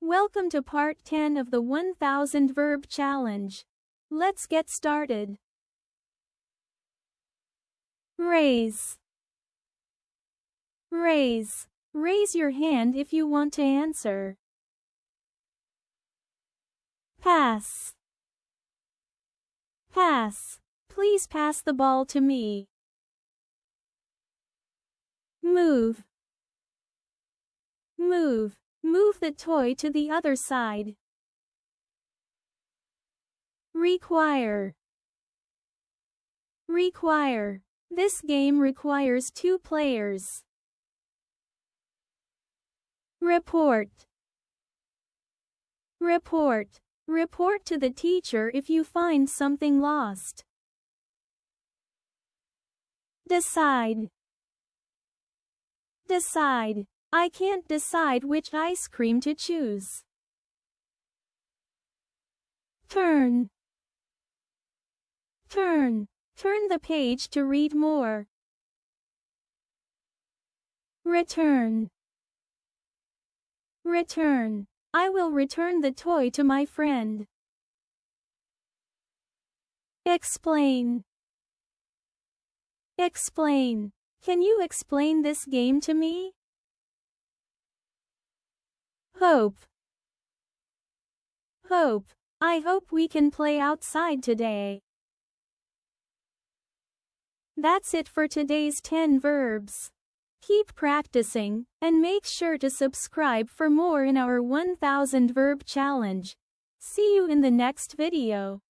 Welcome to part 10 of the 1000 verb challenge. Let's get started. Raise. Raise. Raise your hand if you want to answer. Pass. Pass. Please pass the ball to me. Move. Move. Move the toy to the other side. Require. Require. This game requires 2 players. Report. Report. Report to the teacher if you find something lost. Decide. Decide. I can't decide which ice cream to choose. Turn. Turn. Turn the page to read more. Return. Return. I will return the toy to my friend. Explain. Explain. Can you explain this game to me? Hope. Hope. I hope we can play outside today. That's it for today's 10 verbs. Keep practicing, and make sure to subscribe for more in our 1000 verb challenge. See you in the next video.